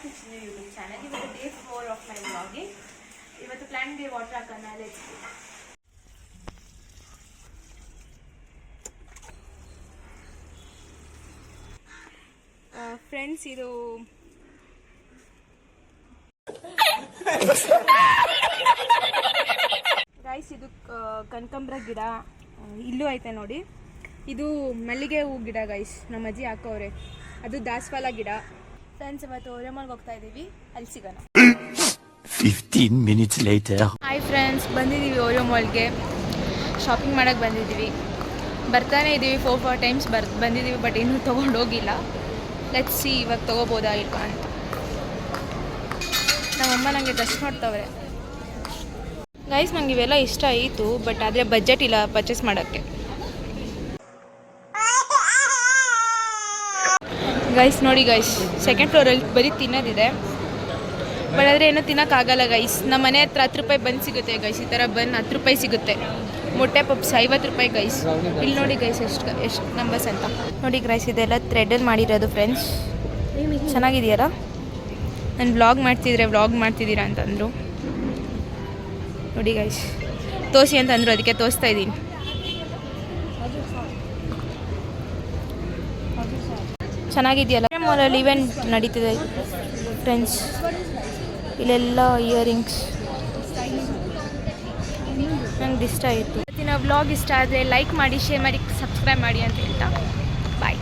To Chinnu YouTube channel. ಇವತ್ತು day 4 of my vlogging. ಇವತ್ತು ಪ್ಲಾಂಟ್ಗೆ ವಾಟರ್ ಹಾಕೋಣ. ಲೆಟ್ಸ್ ಫ್ರೆಂಡ್ಸ್, ಇದು ಗೈಸ್, ಇದು ಕನಕಾಂಬರ ಗಿಡ ಇಲ್ಲೂ ಐತೆ ನೋಡಿ. ಇದು ಮಲ್ಲಿಗೆ ಹೂ ಗಿಡ ಗೈಸ್, ನಮ್ಮ ಅಜ್ಜಿ ಹಾಕೋರೆ. ಅದು ದಾಸವಾಳ ಗಿಡ. ಫ್ರೆಂಡ್ಸ್, ಇವತ್ತು ಓರಿಯೋಮಾಲ್ಗೆ ಹೋಗ್ತಾ ಇದ್ದೀವಿ, ಅಲ್ಲಿ ಸಿಗೋಣ. 15 minutes later. ಹಾಯ್ ಫ್ರೆಂಡ್ಸ್, ಬಂದಿದ್ದೀವಿ ಓರಿಯೋಮಾಲ್ಗೆ. ಶಾಪಿಂಗ್ ಮಾಡೋಕ್ಕೆ ಬಂದಿದ್ದೀವಿ. ಬರ್ತಾನೆ ಇದ್ದೀವಿ, 4 ಟೈಮ್ಸ್ ಬಂದಿದ್ದೀವಿ, ಬಟ್ ಇನ್ನೂ ತೊಗೊಂಡೋಗಿಲ್ಲ. ಲೆಟ್ಸ್ ಸಿ ಇವಾಗ ತೊಗೋಬೋದಾ ಇಲ್ವಾ ಅಂತ. ನಮ್ಮಮ್ಮ ನನಗೆ ಡ್ರೆಸ್ ನೋಡ್ತವ್ರೆ. ಗೈಸ್, ನಂಗೆ ಇವೆಲ್ಲ ಇಷ್ಟ ಆಯಿತು, ಬಟ್ ಆದರೆ ಬಜೆಟ್ ಇಲ್ಲ ಪರ್ಚೇಸ್ ಮಾಡೋಕ್ಕೆ. ಗೈಸ್ ನೋಡಿ ಗೈಸ್, ಸೆಕೆಂಡ್ ಫ್ಲೋರಲ್ಲಿ ಬರೀ ತಿನ್ನೋದಿದೆ, ಬಟ್ ಆದರೆ ಏನೂ ತಿನ್ನೋಕ್ಕಾಗಲ್ಲ ಗೈಸ್. ನಮ್ಮ ಮನೆ ಹತ್ರ 10 ರೂಪಾಯಿ ಬನ್ ಸಿಗುತ್ತೆ ಗೈಸ್. ಈ ಥರ ಬನ್ 10 ರೂಪಾಯಿ ಸಿಗುತ್ತೆ. ಮೊಟ್ಟೆ ಪಪ್ಸ್ 50 ರೂಪಾಯಿ ಗೈಸ್. ಇಲ್ಲಿ ನೋಡಿ ಗೈಸ್, ಎಷ್ಟು ನಂಬರ್ಸ್ ಅಂತ ನೋಡಿ ಗೈಸ್. ಇದೆಲ್ಲ ಥ್ರೆಡಲ್ಲಿ ಮಾಡಿರೋದು ಫ್ರೆಂಡ್ಸ್. ಚೆನ್ನಾಗಿದೆಯಲ್ಲ? ನಾನು ವ್ಲಾಗ್ ಮಾಡ್ತಿದ್ದೀರಾ ಅಂತಂದರು ನೋಡಿ ಗೈಸ್. ತೋರಿಸಿ ಅಂತಂದರು, ಅದಕ್ಕೆ ತೋರಿಸ್ತಾ ಇದ್ದೀನಿ. ಚೆನ್ನಾಗಿದೆಯಲ್ಲ? ಮಾಲಲ್ಲಿ ಇವೆಂಟ್ ನಡೀತಿದೆ ಫ್ರೆಂಡ್ಸ್. ಇಲ್ಲೆಲ್ಲ ಇಯರಿಂಗ್ಸ್ ನಂಗೆ ಇಷ್ಟ ಆಯಿತು. ಇವತ್ತಿನ ವ್ಲಾಗ್ ಇಷ್ಟ ಆದರೆ ಲೈಕ್ ಮಾಡಿ, ಶೇರ್ ಮಾಡಿ, ಸಬ್ಸ್ಕ್ರೈಬ್ ಮಾಡಿ ಅಂತ ಹೇಳ್ತಾ ಬಾಯ್.